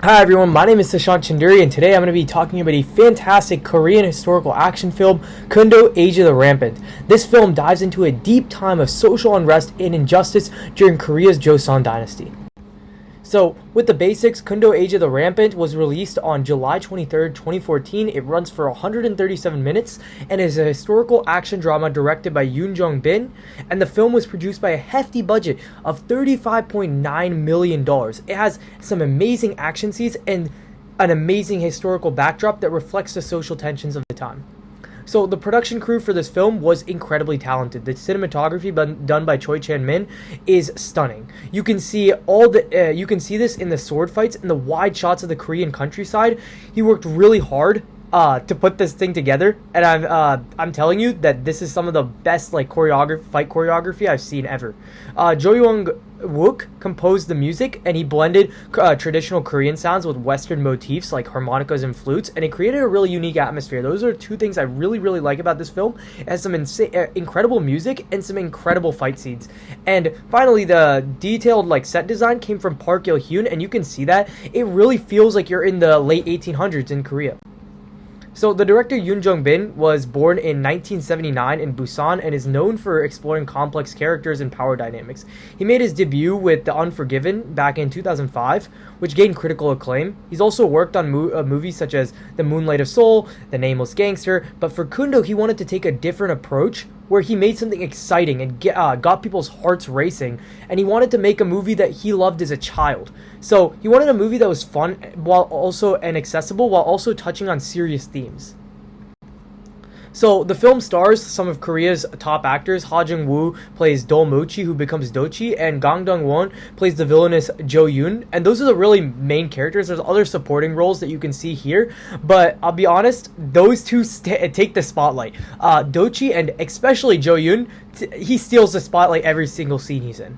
Hi everyone, my name is Sashant Chanduri, and today I'm going to be talking about a fantastic Korean historical action film, Kundo, Age of the Rampant. This film dives into a deep time of social unrest and injustice during Korea's Joseon dynasty. So, with the basics, Kundo, Age of the Rampant was released on July 23rd, 2014. It runs for 137 minutes and is a historical action drama directed by Yoon Jung-bin, and the film was produced by a hefty budget of $35.9 million. It has some amazing action scenes and an amazing historical backdrop that reflects the social tensions of the time. So the production crew for this film was incredibly talented. The cinematography done by Choi Chan-min is stunning. You can see this in the sword fights and the wide shots of the Korean countryside. He worked really hard to put this thing together, and I'm telling you that this is some of the best fight choreography I've seen ever. Jo Young-wook composed the music, and he blended traditional Korean sounds with Western motifs like harmonicas and flutes, and it created a really unique atmosphere. Those are two things I really like about this film. It has some incredible music and some incredible fight scenes. And finally, the detailed set design came from Park Il-hyun, and you can see that it really feels like you're in the late 1800s in Korea. So the director Yoon Jung-bin was born in 1979 in Busan and is known for exploring complex characters and power dynamics. He made his debut with The Unforgiven back in 2005, which gained critical acclaim. He's also worked on movies such as The Moonlight of Seoul, The Nameless Gangster, but for Kundo he wanted to take a different approach where he made something exciting and got people's hearts racing, and he wanted to make a movie that he loved as a child. So he wanted a movie that was fun and accessible while also touching on serious themes. So the film stars some of Korea's top actors. Ha Jung-woo plays Do Mochi, who becomes Dochi, and Gang Dong-won plays the villainous Jo Yoon. And those are the really main characters. There's other supporting roles that you can see here, but I'll be honest, those two take the spotlight. Dochi, and especially Jo Yoon, he steals the spotlight every single scene he's in.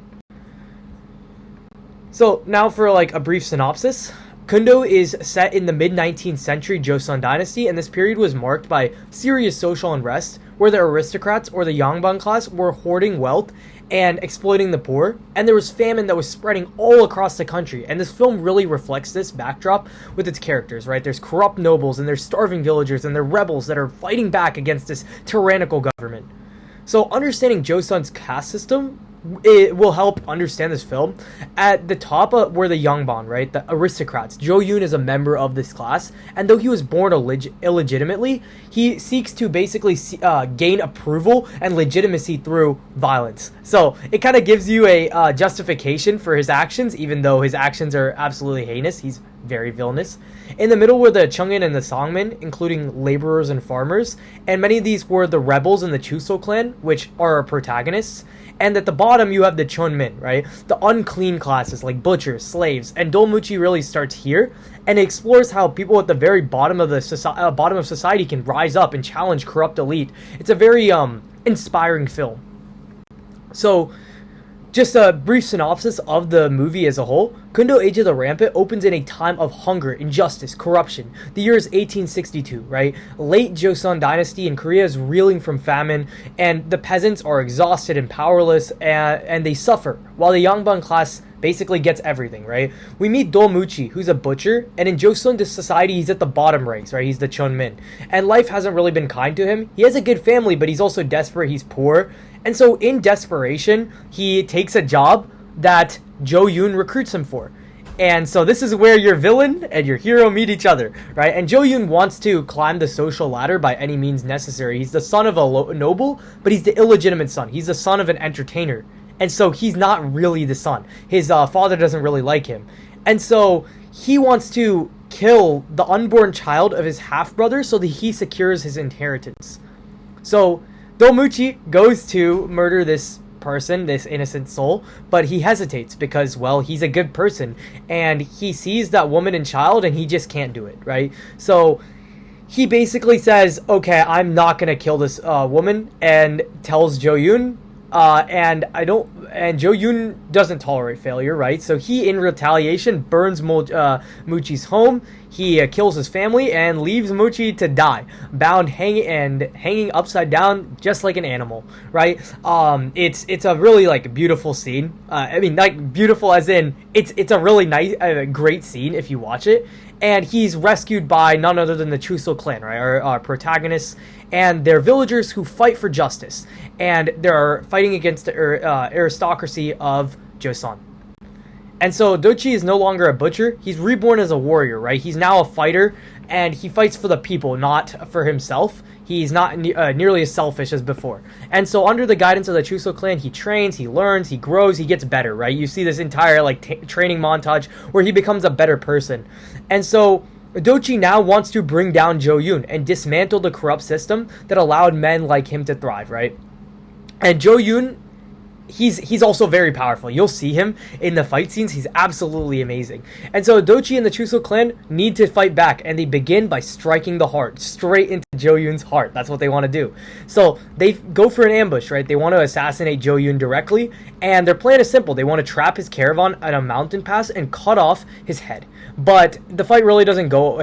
So now for a brief synopsis. Kundo is set in the mid-19th century Joseon dynasty, and this period was marked by serious social unrest, where the aristocrats or the Yangban class were hoarding wealth and exploiting the poor, and there was famine that was spreading all across the country. And this film really reflects this backdrop with its characters, right? There's corrupt nobles, and there's starving villagers, and there are rebels that are fighting back against this tyrannical government. So understanding Joseon's caste system, it will help understand this film. At the top were the Yangban, right? The aristocrats. Jo Yoon is a member of this class, and though he was born illegitimately, he seeks to basically gain approval and legitimacy through violence. So it kind of gives you a justification for his actions, even though his actions are absolutely heinous. He's very villainous. In the middle were the Chungin and the Sangmin, including laborers and farmers, and many of these were the rebels in the Chuseok clan, which are our protagonists. And at the bottom you have the Chonmin, right? The unclean classes like butchers, slaves, and Dolmuchi really starts here, and it explores how people at the very bottom of society can rise up and challenge corrupt elite. It's a very inspiring film. So, just a brief synopsis of the movie as a whole. Kundo, Age of the Rampant opens in a time of hunger, injustice, corruption. The year is 1862, right? Late Joseon dynasty in Korea is reeling from famine, and the peasants are exhausted and powerless, and they suffer, while the Yangban class basically gets everything, right? We meet Do Muchi, who's a butcher, and in Joseon society, he's at the bottom ranks, right? He's the Chonmin, and life hasn't really been kind to him. He has a good family, but he's also desperate, he's poor, and so in desperation, he takes a job that Jo Yoon recruits him for. And so this is where your villain and your hero meet each other, right? And Jo Yoon wants to climb the social ladder by any means necessary. He's the son of a noble, but he's the illegitimate son. He's the son of an entertainer. And so he's not really the son. His father doesn't really like him. And so he wants to kill the unborn child of his half-brother so that he secures his inheritance. So Domuchi goes to murder this person, this innocent soul, but he hesitates because, well, he's a good person, and he sees that woman and child, and he just can't do it, right? So he basically says, okay, I'm not gonna kill this woman, and tells Jo Yoon, And Jo Yoon doesn't tolerate failure, right? So he, in retaliation, burns Muchi's home. He kills his family and leaves Muchi to die, bound, hanging upside down, just like an animal, right? It's a really like beautiful scene. I mean, like beautiful as in it's a really nice, great scene if you watch it. And he's rescued by none other than the Chuseok clan, right? Our protagonists, and they're villagers who fight for justice, and they're fighting against the aristocracy of Joseon. And so Dochi is no longer a butcher. He's reborn as a warrior, right? He's now a fighter, and he fights for the people, not for himself. He's not nearly as selfish as before. And so under the guidance of the Chuseok clan, he trains, he learns, he grows, he gets better, right? You see this entire training montage where he becomes a better person. And so Dochi now wants to bring down Jo Yoon and dismantle the corrupt system that allowed men like him to thrive, right? And Jo Yoon, he's also very powerful. You'll see him in the fight scenes. He's absolutely amazing. And so Dochi and the Chuseok clan need to fight back, and they begin by striking the heart, straight into Jo Yoon's heart. That's what they want to do. So they go for an ambush, right? They want to assassinate Jo Yoon directly, and their plan is simple. They want to trap his caravan at a mountain pass and cut off his head. But the fight really doesn't go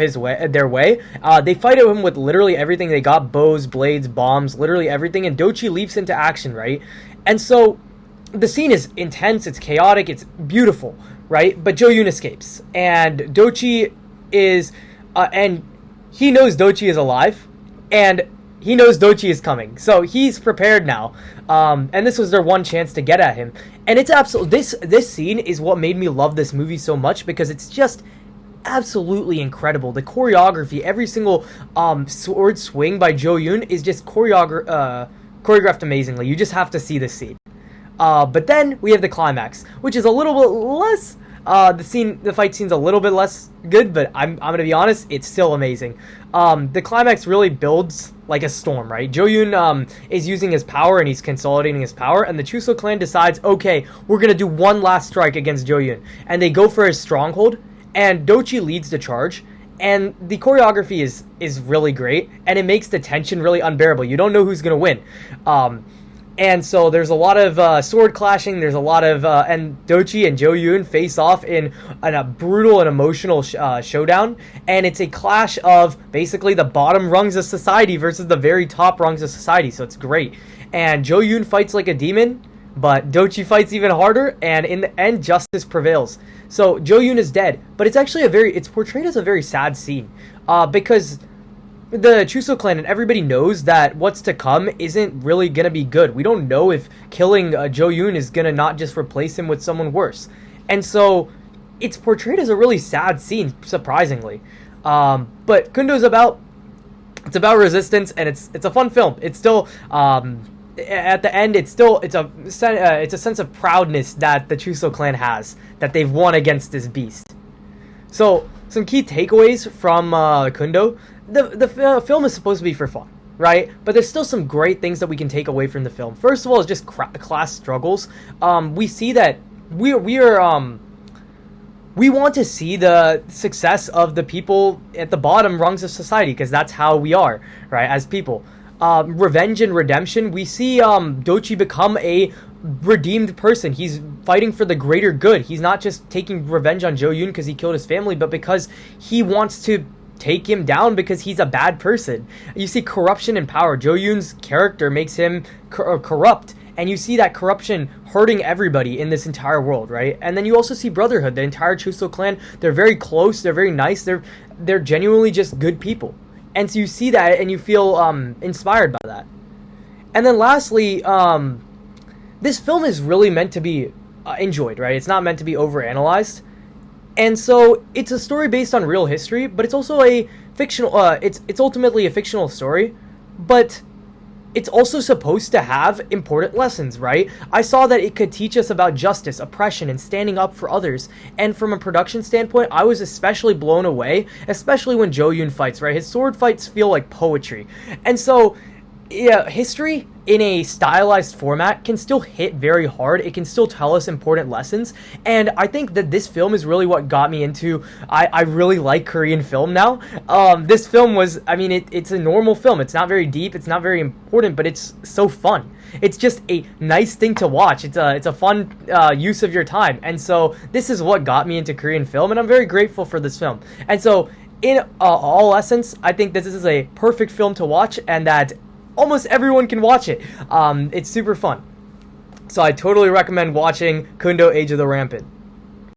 their way. They fight him with literally everything they got: bows, blades, bombs, literally everything. And Dochi leaps into action, right? And so the scene is intense, it's chaotic, it's beautiful, right? But Jo Yoon escapes, and Dochi is, and he knows Dochi is alive, and he knows Dochi is coming, so he's prepared now. And this was their one chance to get at him, and it's absolutely this scene is what made me love this movie so much, because it's just absolutely incredible. The choreography, every single sword swing by Jo Yoon is just choreographed amazingly. You just have to see this scene. But then we have the climax, which is a little bit less. The fight scene's a little bit less good, but I'm gonna be honest, it's still amazing. The climax really builds like a storm, right? Jo Yoon is using his power, and he's consolidating his power, and the Chuseok clan decides, okay, we're gonna do one last strike against Jo Yoon, and they go for his stronghold, and Dochi leads the charge. And the choreography is really great, and it makes the tension really unbearable. You don't know who's gonna win. And so there's a lot of sword clashing. There's a lot of and Dochi and Jo Yoon face off in a brutal and emotional showdown. And it's a clash of basically the bottom rungs of society versus the very top rungs of society. So it's great. And Jo Yoon fights like a demon, but Dochi fights even harder. And in the end, justice prevails. So Jo Yoon is dead, but it's actually it's portrayed as a very sad scene, because the Chuseok clan and everybody knows that what's to come isn't really going to be good. We don't know if killing Jo Yoon is going to not just replace him with someone worse. And so it's portrayed as a really sad scene, surprisingly. But Kundo's about resistance, and it's a fun film. It's still at the end, it's a sense of proudness that the Chuseok clan has, that they've won against this beast. So some key takeaways from Kundo. The film is supposed to be for fun, right? But there's still some great things that we can take away from the film. First of all is just class struggles. We see that we want to see the success of the people at the bottom rungs of society, because that's how we are, right, as people. Revenge and redemption. We see Dochi become a redeemed person. He's fighting for the greater good. He's not just taking revenge on Jo Yoon because he killed his family, but because he wants to take him down because he's a bad person. You see corruption and power. Jo Yoon's character makes him corrupt, and you see that corruption hurting everybody in this entire world, right? And then you also see brotherhood. The entire Chuseok clan, they're very close, they're very nice, they're genuinely just good people. And so you see that and you feel inspired by that. And then lastly, this film is really meant to be enjoyed, right? It's not meant to be overanalyzed. And so it's a story based on real history, but it's also a fictional, it's ultimately a fictional story, but it's also supposed to have important lessons, right? I saw that it could teach us about justice, oppression, and standing up for others. And from a production standpoint, I was especially blown away, especially when Jo Yoon fights, right? His sword fights feel like poetry. And so, yeah, history in a stylized format can still hit very hard. It can still tell us important lessons. And I think that this film is really what got me into, I really like Korean film now. This film was, I mean, it's a normal film. It's not very deep. It's not very important, but it's so fun. It's just a nice thing to watch. It's a fun use of your time. And so this is what got me into Korean film, and I'm very grateful for this film. And so in all essence, I think this is a perfect film to watch, and that almost everyone can watch it. It's super fun. So I totally recommend watching Kundo, Age of the Rampant.